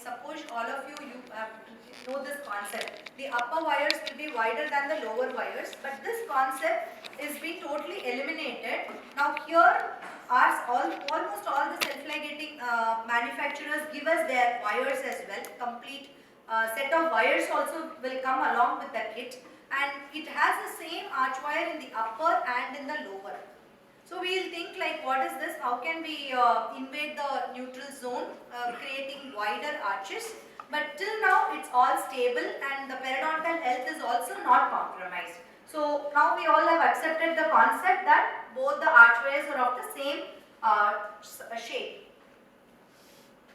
suppose all of you know this concept. The upper wires will be wider than the lower wires, but this concept is being totally eliminated. Now here almost all the self-ligating manufacturers give us their wires as well. Complete set of wires also will come along with the kit, and it has the same arch wire in the upper and in the lower. So we will think like, what is this? How can we invade the neutral zone, creating wider arches? But till now it's all stable and the periodontal health is also not compromised. So now we all have accepted the concept that both the archways are of the same shape.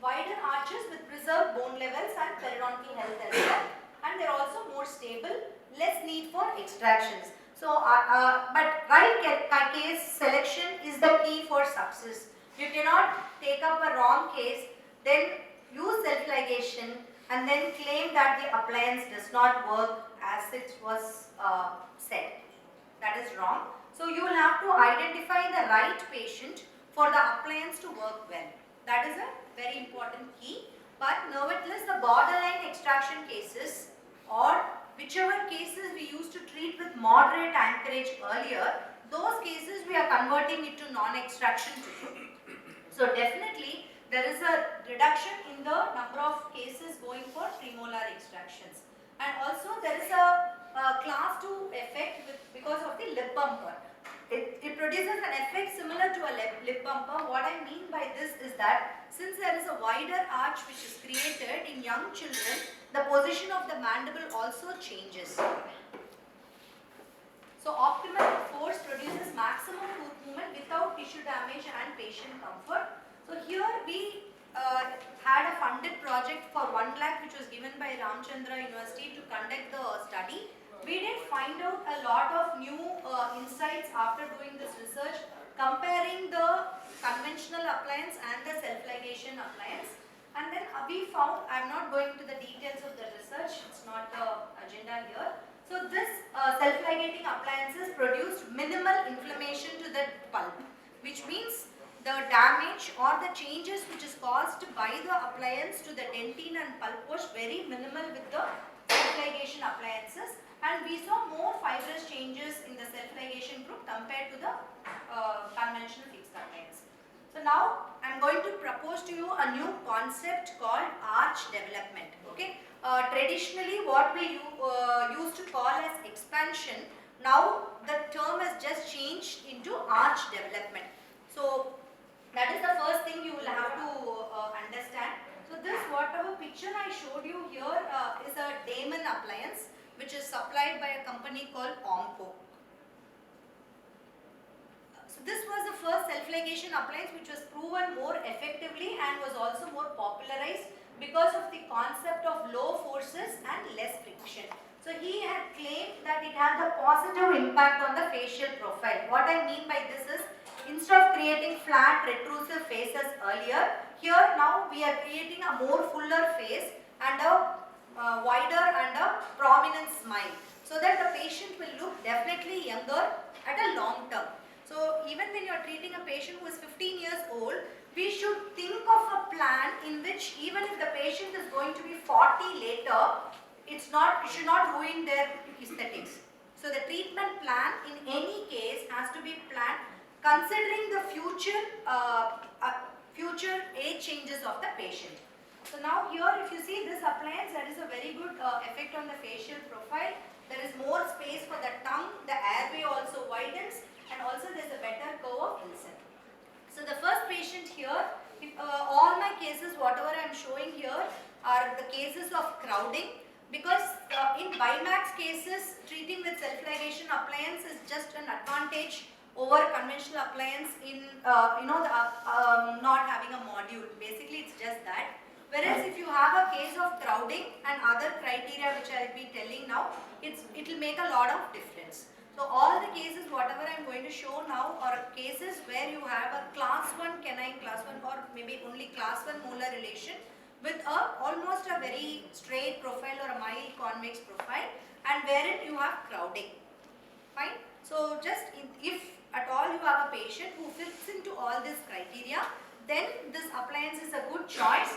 Wider arches with preserved bone levels and periodontal health as well, and they are also more stable, less need for extractions. So, but right case selection is the key for success. You cannot take up a wrong case, then use self-ligation and then claim that the appliance does not work as it was said. That is wrong. So, you will have to identify the right patient for the appliance to work well. That is a very important key. But nevertheless, the borderline extraction cases or whichever cases we used to treat with moderate anchorage earlier, those cases we are converting it to non-extraction today. So definitely there is a reduction in the number of cases going for premolar extractions. And also there is a class 2 effect because of the lip bumper. It produces an effect similar to a lip bumper. What I mean by this is that since there is a wider arch which is created in young children, the position of the mandible also changes. So optimal force produces maximum tooth movement without tissue damage and patient comfort. So here we had a funded project for 1 lakh which was given by Ramchandra University to conduct the study. We did find out a lot of new insights after doing this research, comparing the conventional appliance and the self-ligation appliance. And then we found, I am not going to the details of the research, it's not the agenda here. So this self-ligating appliances produced minimal inflammation to the pulp, which means the damage or the changes which is caused by the appliance to the dentine and pulp was very minimal with the self-ligation appliances. And we saw more fibrous changes in the self-ligation group compared to the conventional fixed appliance. So now I am going to propose to you a new concept called arch development. Okay. Traditionally what we used to call as expansion, now the term has just changed into arch development. So that is the first thing you will have to understand. So this whatever picture I showed you here is a Damon appliance which is supplied by a company called Omco. So this was the first self-ligation appliance which was proven more effectively and was also more popularized because of the concept of low forces and less friction. So he had claimed that it had a positive impact on the facial profile. What I mean by this is, instead of creating flat retrusive faces earlier, here now we are creating a more fuller face and a wider and a prominent smile, so that the patient will look definitely younger at a long term. So even when you are treating a patient who is 15 years old, we should think of a plan in which even if the patient is going to be 40 later, it should not ruin their aesthetics. So the treatment plan in any case has to be planned considering the future age changes of the patient. So now here if you see this appliance, there is a very good effect on the facial profile. There is more space for the tongue, the airway also widens, and also there is a better curve of insect. So the first patient here, all my cases whatever I am showing here are the cases of crowding, because in Bimax cases treating with self-ligation appliance is just an advantage over conventional appliance in not having a module. Basically it's just that. Whereas if you have a case of crowding and other criteria which I will be telling now, it will make a lot of difference. So all the cases whatever I am going to show now are cases where you have a class 1 canine, class 1 or maybe only class 1 molar relation with almost a very straight profile or a mild convex profile, and wherein you have crowding. Fine. So just if at all you have a patient who fits into all these criteria, then this appliance is a good choice,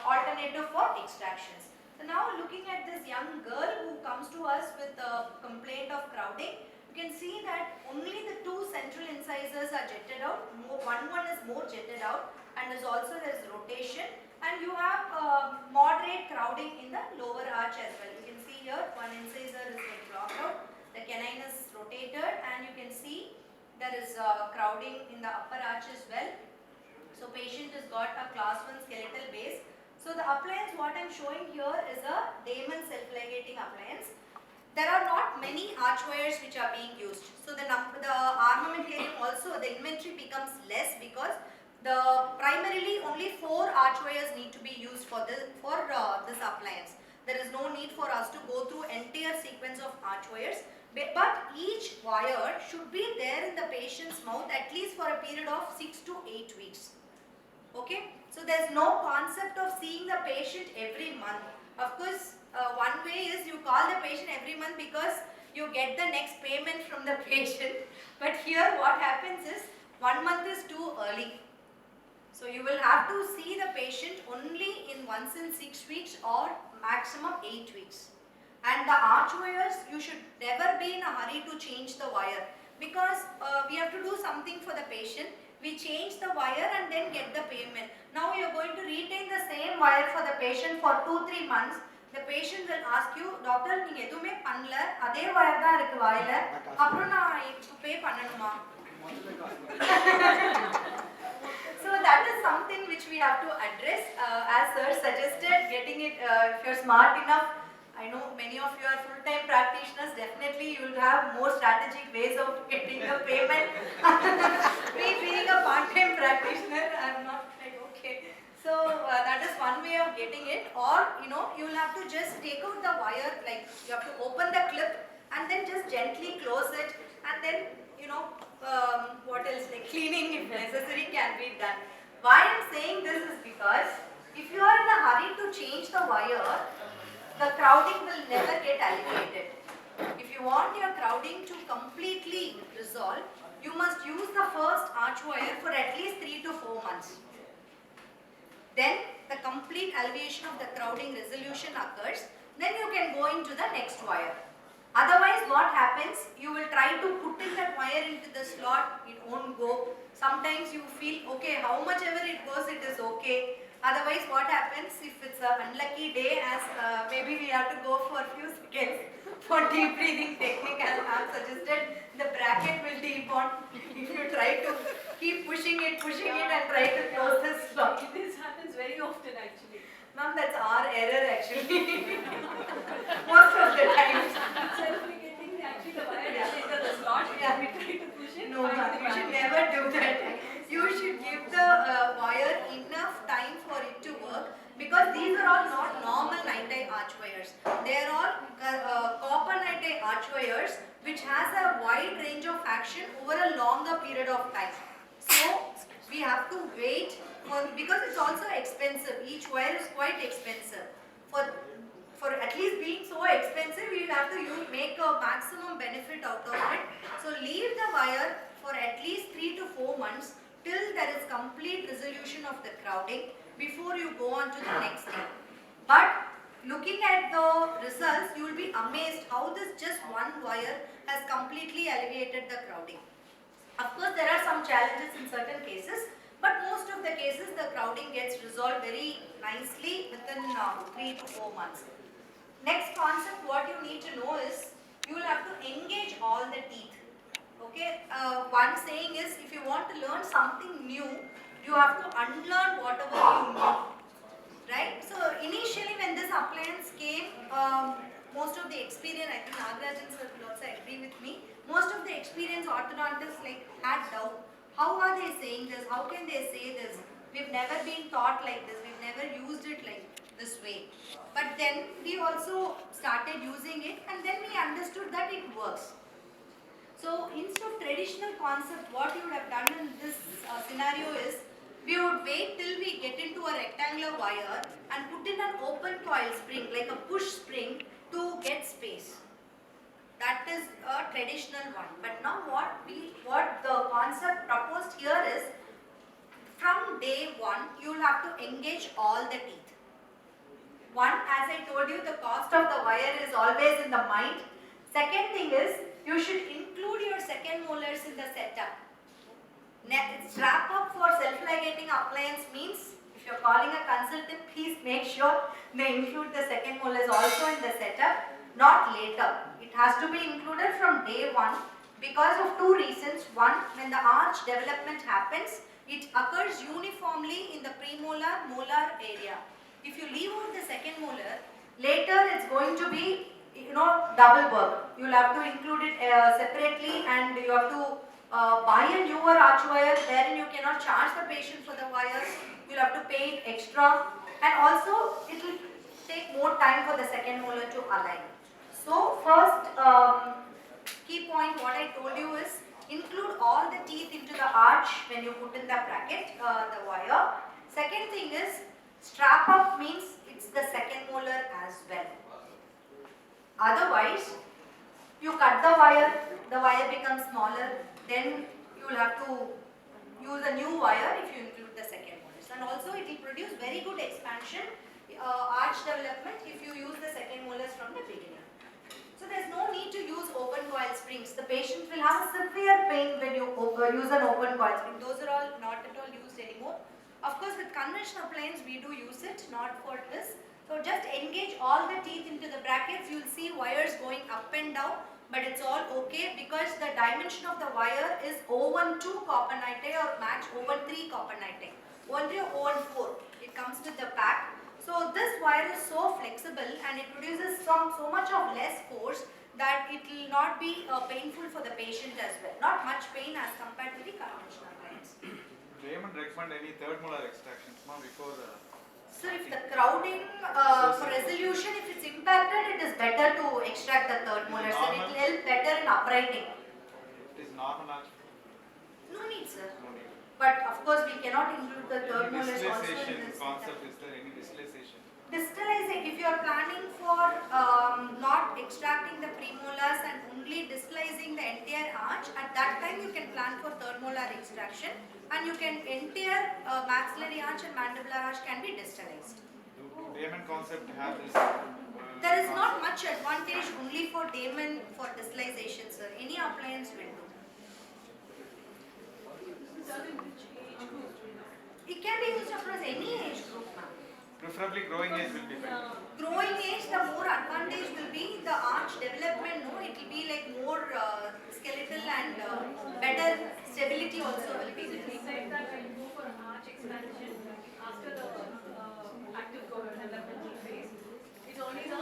alternative for extractions. So now looking at this young girl who comes to us with a complaint of crowding, you can see that only the two central incisors are jetted out. One is more jetted out, and there is rotation, and you have moderate crowding in the lower arch as well. You can see here one incisor is like blocked out, the canine is rotated, and you can see there is crowding in the upper arch as well. So patient has got a class 1 skeletal base. So the appliance what I am showing here is a Damon self-ligating appliance. There are not many arch wires which are being used. So the armamentarium also, the inventory becomes less because primarily only 4 arch wires need to be used for this appliance. There is no need for us to go through entire sequence of arch wires. But each wire should be there in the patient's mouth at least for a period of 6 to 8 weeks. Okay, so there is no concept of seeing the patient every month. Of course, one way is you call the patient every month because you get the next payment from the patient. But here what happens is 1 month is too early. So you will have to see the patient only once in 6 weeks or maximum 8 weeks. And the arch wires, you should never be in a hurry to change the wire because we have to do something for the patient. We change the wire and then get the payment. Now you are going to retain the same wire for the patient for 2-3 months. The patient will ask you, doctor, நீங்க எதுவுமே பண்ணல, அதே wire தான் இருக்கு வாயில, அப்புறம் நான் pay பண்ணணுமா? So that is something which we have to address. As sir suggested, getting it, if you are smart enough, I know many of you are full-time practitioners, definitely you will have more strategic ways of getting the payment. Me being a part-time practitioner, I am not like, okay. So that is one way of getting it, or you will have to just take out the wire, like you have to open the clip and then just gently close it, and then what else, like cleaning if necessary can be done. Why I am saying this is because if you are in a hurry to change the wire, the crowding will never get alleviated. If you want your crowding to completely resolve, you must use the first arch wire for at least 3 to 4 months. Then the complete alleviation of the crowding resolution occurs. Then you can go into the next wire. Otherwise what happens, you will try to put in that wire into the slot, it won't go. Sometimes you feel, okay, how much ever it goes, it is okay. Otherwise what happens, if it's an unlucky day, as maybe we have to go for a few seconds for deep breathing technique as I have suggested, the bracket will debond if you try to keep pushing it and try to close this slot. This happens very often actually. Ma'am, that's our error actually. Most of the times. So if we get things actually the wire into the slot, we try to push it. No, ma'am, you should never do that. You should give the wire enough time for it to work, because these are all not normal night-eye arch wires. They are all copper night-eye arch wires which has a wide range of action over a longer period of time. So we have to wait because it's also expensive. Each wire is quite expensive. For at least being so expensive, we have to make a maximum benefit out of it. So leave the wire for at least 3 to 4 months till there is complete resolution of the crowding before you go on to the next step. But looking at the results, you will be amazed how this just one wire has completely alleviated the crowding. Of course, there are some challenges in certain cases, but most of the cases the crowding gets resolved very nicely within 3 to 4 months. Next concept what you need to know is, you will have to engage all the teeth. Okay, one saying is, if you want to learn something new, you have to unlearn whatever you know. Right? So initially when this appliance came, most of the experience, I think Nagarajan sir will also agree with me, most of the experienced orthodontists had doubt. How are they saying this? How can they say this? We've never been taught like this. We've never used it like this way. But then we also started using it, and then we understood that it works. So instead of traditional concept, what you would have done in this scenario is, we would wait till we get into a rectangular wire and put in an open coil spring, like a push spring, to get space. That is a traditional one. But now what the concept proposed here is, from day 1, you will have to engage all the teeth. One, as I told you, the cost of the wire is always in the mind. Second thing is, you should include your second molars in the setup. Strap up for self-ligating appliance means, if you are calling a consultant, please make sure they include the second molars also in the setup, not later. It has to be included from day 1 because of 2 reasons. One, when the arch development happens, it occurs uniformly in the premolar molar area. If you leave out the second molar, later it's going to be, double work. You'll have to include it separately, and you have to buy a newer arch wire wherein you cannot charge the patient for the wires. You'll have to pay it extra, and also it will take more time for the second molar to align. So first key point what I told you is include all the teeth into the arch when you put in the bracket, the wire. Second thing is strap up means it's the second molar as well. Otherwise, you cut the wire becomes smaller, then you will have to use a new wire if you include the second molars. And also it will produce very good expansion, arch development if you use the second molars from the beginning. So there is no need to use open coil springs. The patient will have a severe pain when you use an open coil spring. Those are all not at all used anymore. Of course, with conventional planes we do use it, not for this. So just engage all the teeth into the brackets. You will see wires going up and down, but it's all okay because the dimension of the wire is O12 copper nitride or match O13 copper nitride. O13 or O14. It comes with the pack. So this wire is so flexible and it produces so much of less force that it will not be painful for the patient as well. Not much pain as compared to the conventional planes. Do you recommend any third molar extractions before? So if the crowding for resolution, if it's impacted, it is better to extract the third molar. So it will help better in uprighting. It is normal. No need, sir. No need. But of course, we cannot include the third molars also in this concept. Is there any distalization? Distalizing, if you are planning for not extracting the premolars and only distalizing the entire arch, at that time you can plan for third molar extraction, and you can entire maxillary arch and mandibular arch can be distalized. Do Damon concept have this? There is not much advantage only for Damon for distalization, sir. Any appliance will do. It can be used across any age group, ma'am. Preferably growing age will be better. Growing age, the more advantage will be the arch development, no? It will be like more skeletal and better stability also will be there. We said that when you go for an arch expansion after the active growth developmental phase, it's only the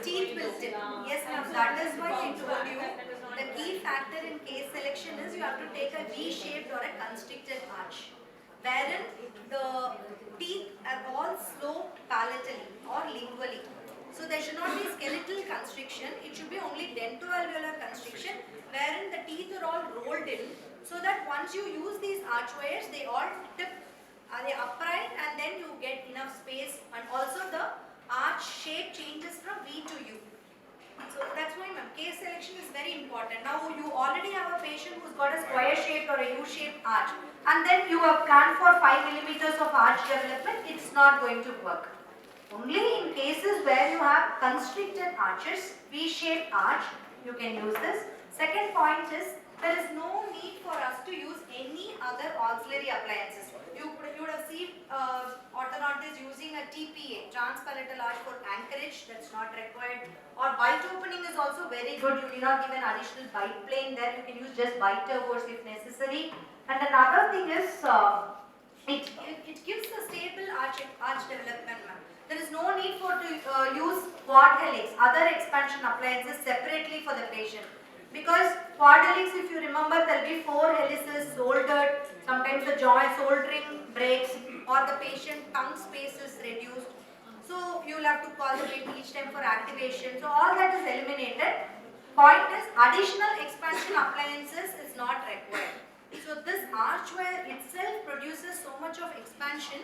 Teeth will tip. Yes, ma'am. That is why I told you the key factor in case selection is you have to take a V-shaped or a constricted arch, wherein the teeth are all sloped palatally or lingually. So there should not be skeletal constriction. It should be only dentoalveolar constriction, wherein the teeth are all rolled in, so that once you use these arch wires, they all tip, they upright, and then you get enough space, and also the arch shape changes from V to U. So that's why, ma'am, case selection is very important. Now you already have a patient who's got a square shaped or a U-shaped arch, and then you have planned for 5 millimeters of arch development, it's not going to work. Only in cases where you have constricted arches, V-shaped arch, you can use this. Second point is, there is no need for us to use any other auxiliary appliances. You would have seen orthodontists using a TPA, transpalatal arch for anchorage, that's not required. Or bite opening is also very good. You need not give an additional bite plane there. You can use just bite turbos if necessary. And another thing is, it gives a stable arch development. There is no need for to use quad helix, other expansion appliances separately for the patient. Because quad helix, if you remember, there will be 4 helices soldered, sometimes the joint soldering breaks, or the patient tongue space is reduced. So you will have to call the patient each time for activation. So all that is eliminated. Point is, additional expansion appliances is not required. So this arch wire itself produces so much of expansion,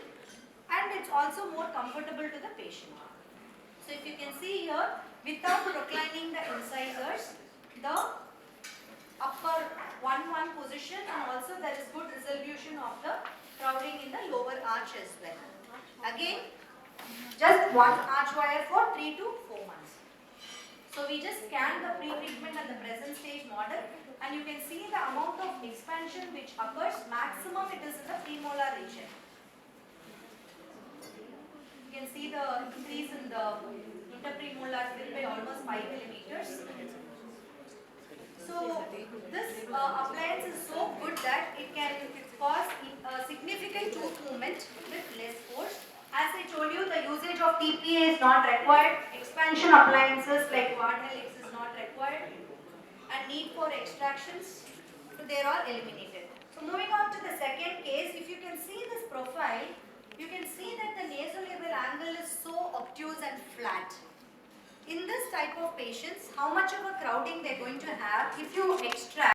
and it's also more comfortable to the patient. So if you can see here, without reclining the incisors, the upper 1-1 position, and also there is good resolution of the crowding in the lower arch as well. Again, just one arch wire for 3 to 4 months. So we just scan the pre-treatment and the present stage model, and you can see the amount of expansion which occurs. Maximum it is in the premolar region. You can see the increase in the interpremolar fill by almost 5 millimeters. So this appliance is so good that it can cause significant tooth movement with less force. As I told you, the usage of TPA is not required. Expansion appliances like quad helix is not required. And need for extractions, so they are all eliminated. So moving on to the second case, if you can see this profile, you can see that the nasolabial angle is so obtuse and flat. In this type of patients, how much of a crowding they are going to have if you extract